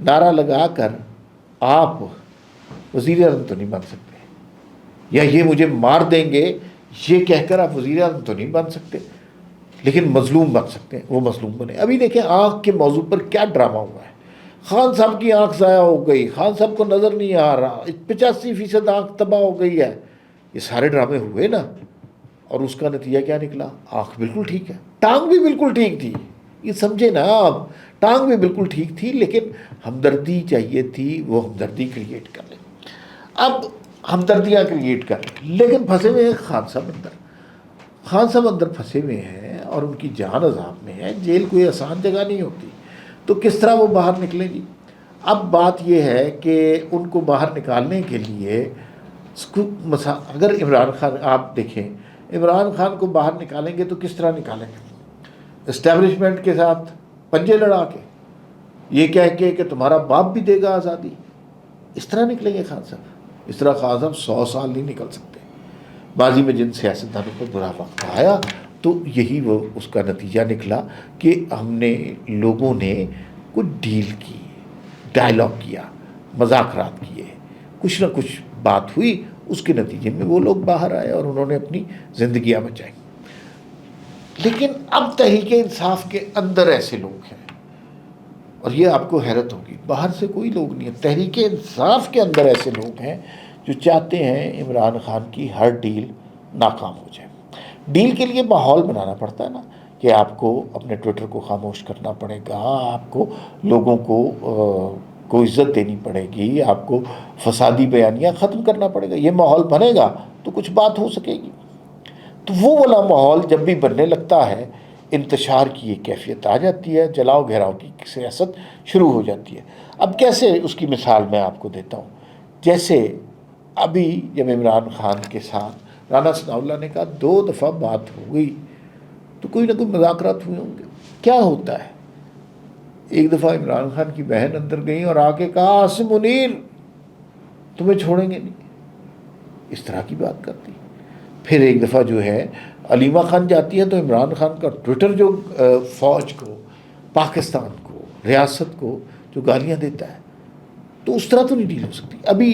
نعرہ لگا کر آپ وزیر اعظم تو نہیں بن سکتے، یا یہ مجھے مار دیں گے یہ کہہ کر آپ وزیر اعظم تو نہیں بن سکتے، لیکن مظلوم بن سکتے ہیں، وہ مظلوم بنے۔ ابھی دیکھیں آنکھ کے موضوع پر کیا ڈرامہ ہوا ہے، خان صاحب کی آنکھ ضائع ہو گئی، خان صاحب کو نظر نہیں آ رہا، 85% آنکھ تباہ ہو گئی ہے، یہ سارے ڈرامے ہوئے نا، اور اس کا نتیجہ کیا نکلا؟ آنکھ بالکل ٹھیک ہے، ٹانگ بھی بالکل ٹھیک تھی، یہ سمجھے نا آپ، ٹانگ بھی بالکل ٹھیک تھی، لیکن ہمدردی چاہیے تھی، وہ ہمدردی کریٹ کر لیں۔ اب ہمدردیاں کریٹ کر لیں، لیکن پھنسے ہوئے ہیں خان صاحب اندر، خان صاحب اندر پھنسے ہوئے ہیں اور ان کی جان عذاب میں ہے، جیل کوئی آسان جگہ نہیں ہوتی، تو کس طرح وہ باہر نکلیں گی؟ اب بات یہ ہے کہ ان کو باہر نکالنے کے لیے اگر عمران خان، آپ دیکھیں عمران خان کو باہر نکالیں گے تو کس طرح نکالیں گے؟ اسٹیبلشمنٹ کے ساتھ پنجے لڑا کے، یہ کہہ کے کہ تمہارا باپ بھی دے گا آزادی، اس طرح نکلیں گے خان صاحب؟ اس طرح خان صاحب 100 سال نہیں نکل سکتے۔ ماضی میں جن سیاستدانوں پر برا وقت آیا تو یہی وہ اس کا نتیجہ نکلا کہ ہم نے لوگوں نے کچھ ڈیل کی، ڈائلاگ کیا، مذاکرات کیے، کچھ نہ کچھ بات ہوئی، اس کے نتیجے میں وہ لوگ باہر آئے اور انہوں نے اپنی زندگیاں بچائیں۔ لیکن اب تحریک انصاف کے اندر ایسے لوگ ہیں، اور یہ آپ کو حیرت ہوگی، باہر سے کوئی لوگ نہیں ہے، تحریک انصاف کے اندر ایسے لوگ ہیں جو چاہتے ہیں عمران خان کی ہر ڈیل ناکام ہو جائے۔ ڈیل کے لیے ماحول بنانا پڑتا ہے نا، کہ آپ کو اپنے ٹویٹر کو خاموش کرنا پڑے گا، آپ کو لوگوں کو عزت دینی پڑے گی، آپ کو فسادی بیانیاں ختم کرنا پڑے گا، یہ ماحول بنے گا تو کچھ بات ہو سکے گی۔ تو وہ والا ماحول جب بھی بننے لگتا ہے، انتشار کی یہ کیفیت آ جاتی ہے، جلاؤ گھیراؤ کی سیاست شروع ہو جاتی ہے۔ اب کیسے اس کی مثال میں آپ کو دیتا ہوں، جیسے ابھی جب عمران خان کے ساتھ رانا ثناء اللہ نے کہا 2 دفعہ بات ہو گئی، تو کوئی نہ کوئی مذاکرات ہوئے ہوں گے۔ کیا ہوتا ہے؟ ایک دفعہ عمران خان کی بہن اندر گئی اور آ کے کہا عاصم منیر تمہیں چھوڑیں گے نہیں، اس طرح کی بات کرتی۔ پھر ایک دفعہ جو ہے علیمہ خان جاتی ہے تو عمران خان کا ٹویٹر جو فوج کو، پاکستان کو، ریاست کو جو گالیاں دیتا ہے، تو اس طرح تو نہیں ڈیل ہو سکتی۔ ابھی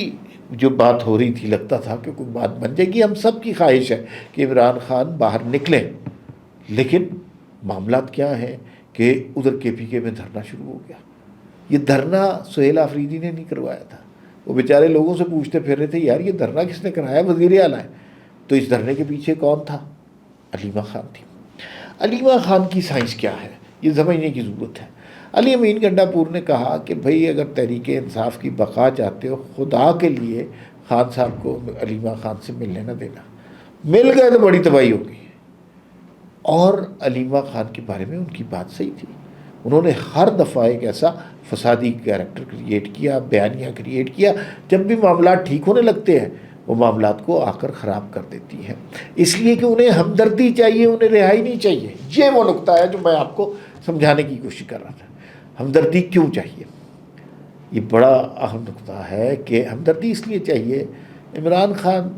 جو بات ہو رہی تھی لگتا تھا کہ کوئی بات بن جائے گی، ہم سب کی خواہش ہے کہ عمران خان باہر نکلیں، لیکن معاملات کیا ہیں کہ ادھر کے پی کے میں دھرنا شروع ہو گیا۔ یہ دھرنا سہیل آفریدی نے نہیں کروایا تھا، وہ بیچارے لوگوں سے پوچھتے پھر رہے تھے یار یہ دھرنا کس نے کرایا؟ وزیر اعلیٰ ہے۔ تو اس دھرنے کے پیچھے کون تھا؟ علیمہ خان تھی۔ علیمہ خان کی سائنس کیا ہے یہ سمجھنے کی ضرورت ہے۔ علی امین گنڈا پور نے کہا کہ بھئی اگر تحریک انصاف کی بقا چاہتے ہو، خدا کے لیے خان صاحب کو علیمہ خان سے ملنے نہ دینا، مل گئے تو بڑی تباہی ہوگی۔ اور علیمہ خان کے بارے میں ان کی بات صحیح تھی، انہوں نے ہر دفعہ ایک ایسا فسادی کیریکٹر کریٹ کیا، بیانیہ کریٹ کیا، جب بھی معاملات ٹھیک ہونے لگتے ہیں وہ معاملات کو آ کر خراب کر دیتی ہیں، اس لیے کہ انہیں ہمدردی چاہیے، انہیں رہائی نہیں چاہیے۔ یہ وہ نقطہ ہے جو میں آپ کو سمجھانے کی کوشش کر رہا تھا۔ ہمدردی کیوں چاہیے؟ یہ بڑا اہم نقطہ ہے کہ ہمدردی اس لیے چاہیے، عمران خان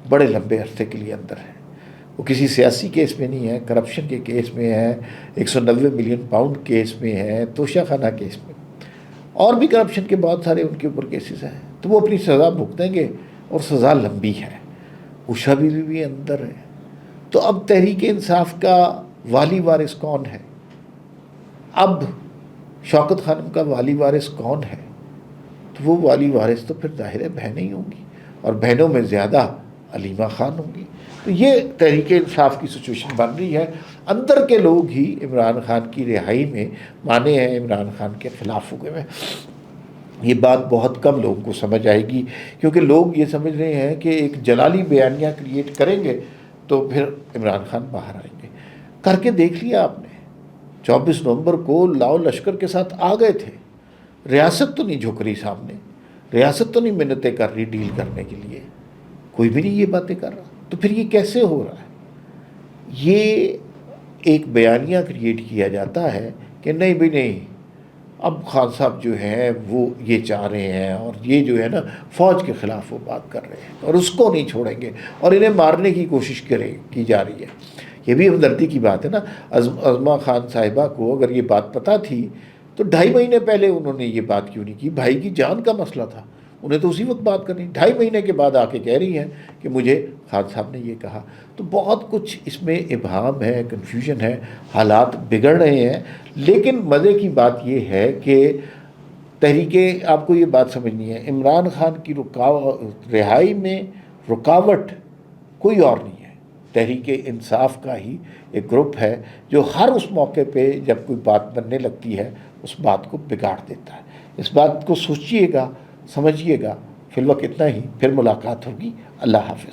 بڑے لمبے عرصے کے لیے اندر ہے، وہ کسی سیاسی کیس میں نہیں ہے، کرپشن کے کیس میں ہے، 190 ملین پاؤنڈ کیس میں ہے، توشہ خانہ کیس میں، اور بھی کرپشن کے بہت سارے ان کے اوپر کیسز ہیں، تو وہ اپنی سزا بھگتیں گے، اور سزا لمبی ہے۔ اوشا بی بھی اندر ہے۔ تو اب تحریک انصاف کا والی وارث کون ہے؟ اب شوکت خانم کا والی وارث کون ہے؟ تو وہ والی وارث تو پھر ظاہر ہے بہنیں ہی ہوں گی، اور بہنوں میں زیادہ علیمہ خان ہوں گی۔ تو یہ تحریک انصاف کی سچویشن بن رہی ہے، اندر کے لوگ ہی عمران خان کی رہائی میں مانے ہیں، عمران خان کے خلاف ہوئے ہیں۔ یہ بات بہت کم لوگوں کو سمجھ آئے گی، کیونکہ لوگ یہ سمجھ رہے ہیں کہ ایک جلالی بیانیہ کریٹ کریں گے تو پھر عمران خان باہر آئیں گے۔ کر کے دیکھ لیا آپ نے، 24 نومبر کو لاؤ لشکر کے ساتھ آ گئے تھے، ریاست تو نہیں جھک رہی سامنے، ریاست تو نہیں منتیں کر رہی ڈیل کرنے کے لیے، کوئی بھی نہیں یہ باتیں کر رہا، تو پھر یہ کیسے ہو رہا ہے؟ یہ ایک بیانیہ کریٹ کیا جاتا ہے کہ نہیں بھائی نہیں، اب خان صاحب جو ہیں وہ یہ چاہ رہے ہیں، اور یہ جو ہے نا فوج کے خلاف وہ بات کر رہے ہیں، اور اس کو نہیں چھوڑیں گے، اور انہیں مارنے کی کوشش کی جا رہی ہے۔ یہ بھی ہمدردی کی بات ہے نا، عظمہ خان صاحبہ کو اگر یہ بات پتہ تھی تو 2.5 مہینے پہلے انہوں نے یہ بات کیوں نہیں کی؟ بھائی کی جان کا مسئلہ تھا، انہیں تو اسی وقت بات کرنی. 2.5 مہینے کے بعد آ کے کہہ رہی ہیں کہ مجھے خان صاحب نے یہ کہا. تو بہت کچھ اس میں ابہام ہے، کنفیوژن ہے، حالات بگڑ رہے ہیں. لیکن مزے کی بات یہ ہے کہ تحریکیں، آپ کو یہ بات سمجھنی ہے، عمران خان کی رہائی میں رکاوٹ کوئی اور نہیں ہے. تحریک انصاف کا ہی ایک گروپ ہے جو ہر اس موقع پہ جب کوئی بات بننے لگتی ہے اس بات کو بگاڑ دیتا ہے. اس بات کو سوچیے گا، سمجھیے گا. فی الوقت اتنا ہی، پھر ملاقات ہوگی. اللہ حافظ.